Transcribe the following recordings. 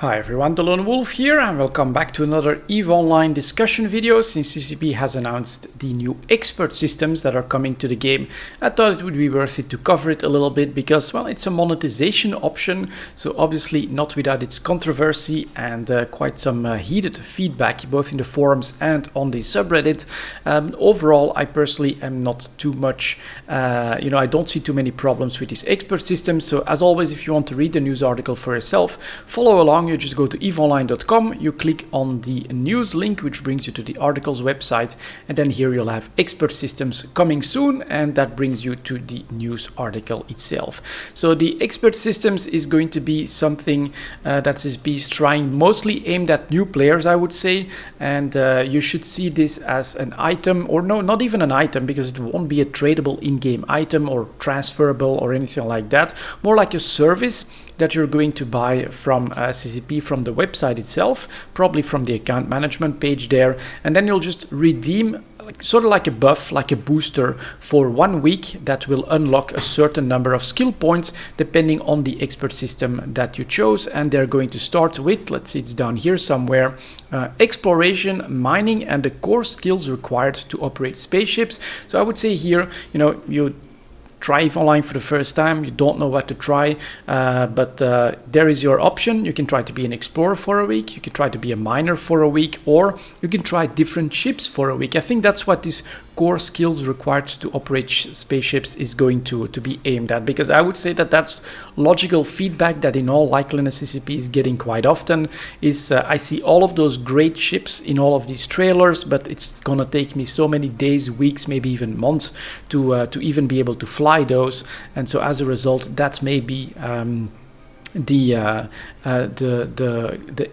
Hi everyone, delonewolf here and welcome back to another EVE Online discussion video. Since CCP has announced the new expert systems that are coming to the game, I thought it would be worth it to cover it a little bit because, well, it's a monetization option, so obviously not without its controversy and quite some heated feedback both in the forums and on the subreddit. Overall, I personally am not too much, I don't see too many problems with this expert system, so as always, if you want to read the news article for yourself, follow along. You just go to eveonline.com, you click on the news link, which brings you to the article's website, and then here you'll have expert systems coming soon, and that brings you to the news article itself. So the expert systems is going to be something that is trying mostly aimed at new players, I would say, and you should see this as an item, or no, not even an item, because it won't be a tradable in-game item or transferable or anything like that, more like a service that you're going to buy from CCP, from the website itself, probably from the account management page there, and then you'll just redeem sort of like a buff, like a booster for 1 week that will unlock a certain number of skill points depending on the expert system that you chose. And they're going to start with, let's see, it's down here somewhere, exploration, mining, and the core skills required to operate spaceships. So I would say here, you try EVE Online for the first time, you don't know what to try, but there is your option. You can try to be an explorer for a week, you can try to be a miner for a week, or you can try different ships for a week. I think that's what this core skills required to operate spaceships is going to be aimed at, because I would say that that's logical feedback that in all likeliness CCP is getting quite often. Is I see all of those great ships in all of these trailers, but it's gonna take me so many days, weeks, maybe even months to even be able to fly those, and so as a result, that may be the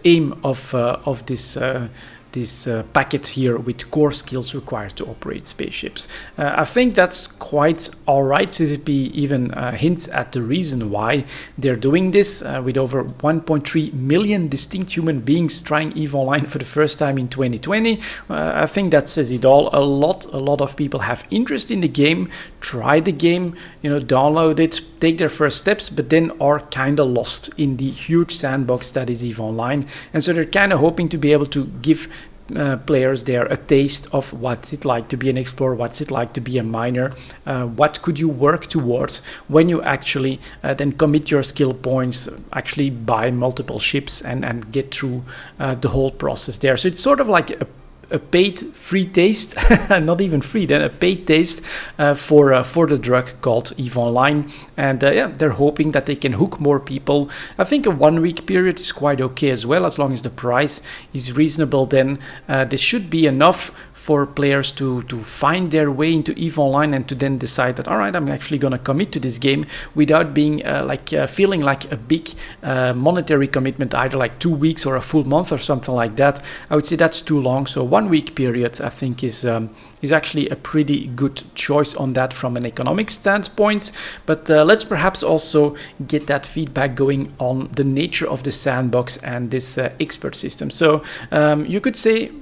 aim of this packet here with core skills required to operate spaceships. I think that's quite alright. CCP even hints at the reason why they're doing this, with over 1.3 million distinct human beings trying EVE Online for the first time in 2020. I think that says it all. A lot of people have interest in the game, try the game, download it, take their first steps, but then are kind of lost in the huge sandbox that is EVE Online, and so they're kind of hoping to be able to give players there a taste of what's it like to be an explorer, what's it like to be a miner, what could you work towards when you actually then commit your skill points, actually buy multiple ships and get through the whole process there. So it's sort of like a paid free taste, not even free, then a paid taste for the drug called EVE Online, and they're hoping that they can hook more people. I think a 1 week period is quite okay as well, as long as the price is reasonable. Then this should be enough for players to find their way into EVE Online and to then decide that, all right, I'm actually going to commit to this game without being feeling like a big monetary commitment, either like 2 weeks or a full month or something like that. I would say that's too long. So 1 week period, I think, is actually a pretty good choice on that from an economic standpoint. But let's perhaps also get that feedback going on the nature of the sandbox and this expert system. So you could say,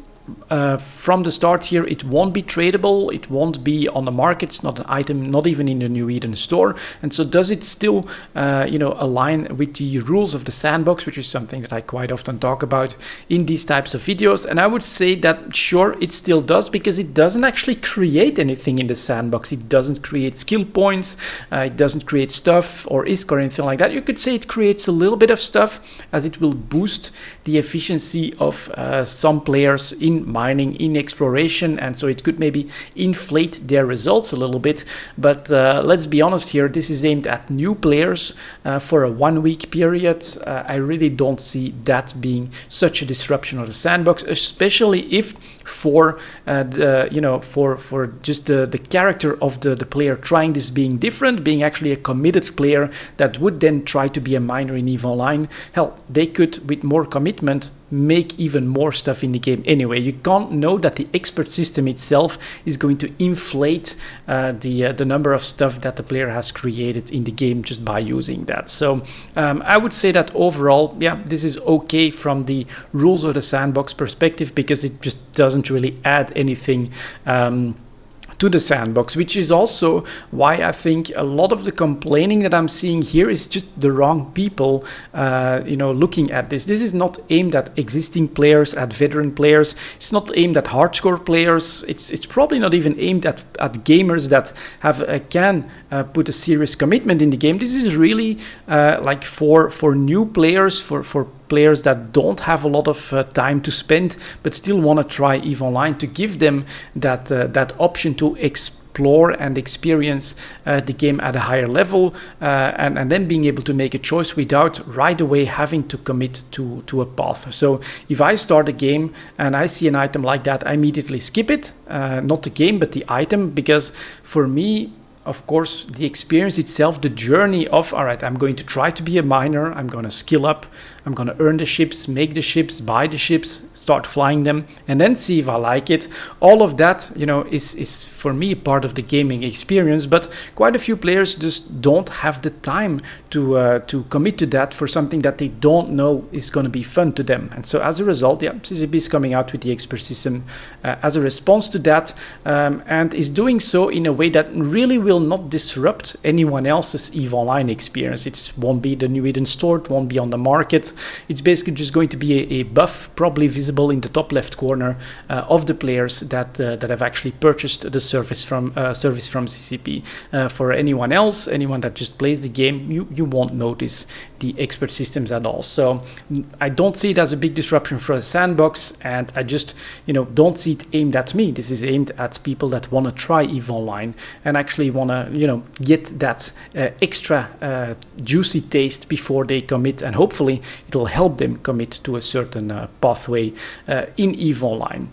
from the start here, it won't be tradable, it won't be on the market, it's not an item, not even in the New Eden store. And so does it still align with the rules of the sandbox, which is something that I quite often talk about in these types of videos? And I would say that sure, it still does, because it doesn't actually create anything in the sandbox. It doesn't create skill points, it doesn't create stuff or ISK or anything like that. You could say it creates a little bit of stuff, as it will boost the efficiency of some players in mining, in exploration, and so it could maybe inflate their results a little bit. But let's be honest here, this is aimed at new players for a 1 week period. I really don't see that being such a disruption of the sandbox, especially if for just the character of the player trying this being different, being actually a committed player that would then try to be a miner in EVE Online. Hell, they could, with more commitment, make even more stuff in the game anyway. You can't know that the expert system itself is going to inflate the number of stuff that the player has created in the game just by using that. So I would say that overall, yeah, this is okay from the rules of the sandbox perspective, because it just doesn't really add anything to the sandbox, which is also why I think a lot of the complaining that I'm seeing here is just the wrong people, looking at this. This is not aimed at existing players, at veteran players. It's not aimed at hardcore players. It's probably not even aimed at gamers that can put a serious commitment in the game. This is really like for new players, for players that don't have a lot of time to spend but still want to try EVE Online, to give them that option to explore and experience the game at a higher level, and then being able to make a choice without right away having to commit to a path. So if I start a game and I see an item like that, I immediately skip it, not the game but the item, because for me, of course, the experience itself, the journey of, all right, I'm going to try to be a miner, I'm going to skill up, I'm going to earn the ships, make the ships, buy the ships, start flying them, and then see if I like it. All of that, is for me part of the gaming experience, but quite a few players just don't have the time to commit to that for something that they don't know is going to be fun to them. And so as a result, CCP is coming out with the expert system as a response to that, and is doing so in a way that really will not disrupt anyone else's EVE Online experience. It won't be the new hidden store, it won't be on the market. It's basically just going to be a buff, probably visible in the top left corner of the players that have actually purchased the service from CCP. For anyone else, anyone that just plays the game, you won't notice the expert systems at all. So I don't see it as a big disruption for a sandbox, and I just don't see it aimed at me. This is aimed at people that want to try EVE Online and actually want to get that extra juicy taste before they commit, and hopefully it'll help them commit to a certain pathway in EVE Online.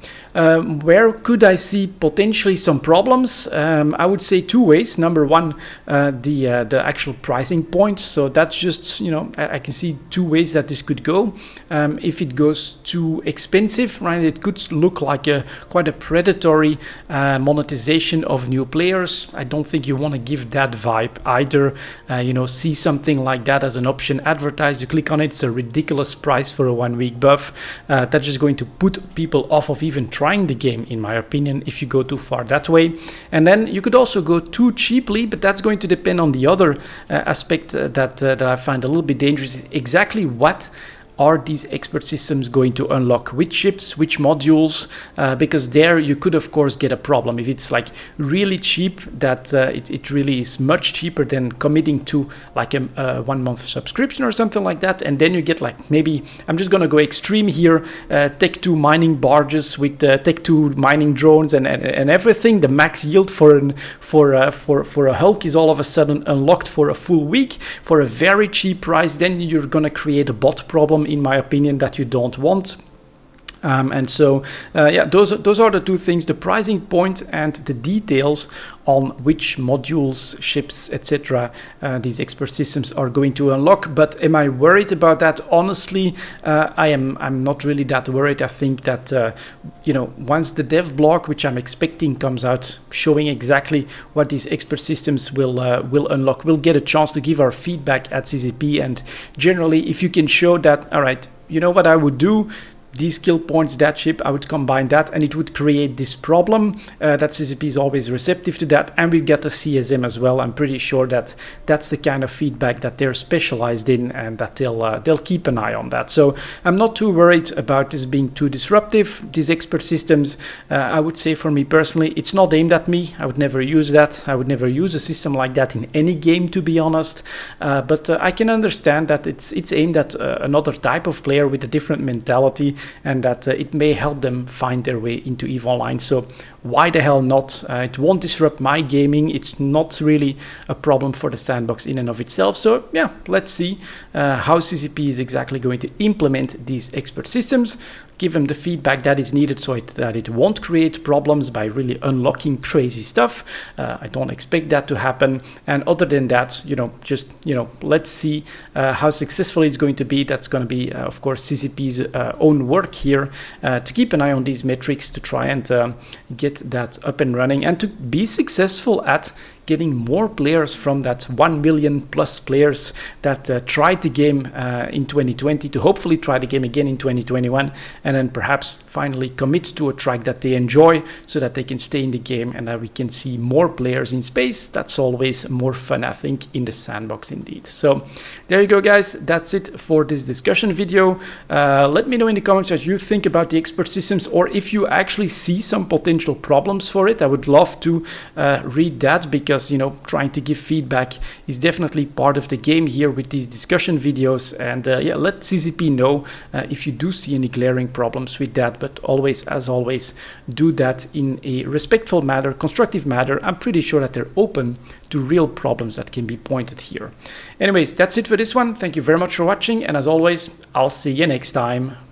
Where could I see potentially some problems? I would say two ways. Number one, the actual pricing point. So that's just, I can see two ways that this could go. If it goes too expensive, right, it could look like quite a predatory monetization of new players. I don't think you want to give that vibe either. See something like that as an option advertised, you click on it, it's a ridiculous price for a 1 week buff. That's just going to put people off of even trying the game, in my opinion, if you go too far that way. And then you could also go too cheaply, but that's going to depend on the other aspect that I find a little bit dangerous. Exactly what are these expert systems going to unlock? Which ships, which modules? Because there you could of course get a problem. If it's like really cheap, that it really is much cheaper than committing to like a 1 month subscription or something like that. And then you get like, maybe I'm just gonna go extreme here, Tech 2 mining barges with Tech 2 mining drones and everything. The max yield for a Hulk is all of a sudden unlocked for a full week for a very cheap price. Then you're gonna create a bot problem, in my opinion, that you don't want. And so, those are the two things: the pricing point and the details on which modules, ships, etc. These expert systems are going to unlock. But am I worried about that? Honestly, I'm not really that worried. I think that once the dev blog, which I'm expecting, comes out showing exactly what these expert systems will unlock, we'll get a chance to give our feedback at CCP. And generally, if you can show that, all right, you know what I would do, these skill points, that ship, I would combine that, and it would create this problem. That CCP is always receptive to that, and we get a CSM as well. I'm pretty sure that that's the kind of feedback that they're specialized in, and that they'll keep an eye on that. So I'm not too worried about this being too disruptive. These expert systems, I would say for me personally, it's not aimed at me. I would never use that. I would never use a system like that in any game, to be honest. But I can understand that it's aimed at another type of player with a different mentality, and that it may help them find their way into EVE Online. So why the hell not? It won't disrupt my gaming. It's not really a problem for the sandbox in and of itself. So yeah, let's see how CCP is exactly going to implement these expert systems. Give them the feedback that is needed so that it won't create problems by really unlocking crazy stuff. I don't expect that to happen. And other than that, let's see how successful it's going to be. That's going to be, of course, CCP's own work here to keep an eye on these metrics, to try and get that up and running, and to be successful at getting more players from that 1 million plus players that tried the game in 2020 to hopefully try the game again in 2021, and then perhaps finally commit to a track that they enjoy so that they can stay in the game and that we can see more players in space. That's always more fun, I think, in the sandbox indeed. So there you go, guys. That's it for this discussion video. Let me know in the comments what you think about the expert systems, or if you actually see some potential problems for it. I would love to read that, because, you know, trying to give feedback is definitely part of the game here with these discussion videos. And yeah, let CCP know if you do see any glaring problems with that. But always, as always, do that in a respectful manner, constructive manner. I'm pretty sure that they're open to real problems that can be pointed here. Anyways, that's it for this one. Thank you very much for watching, and as always, I'll see you next time.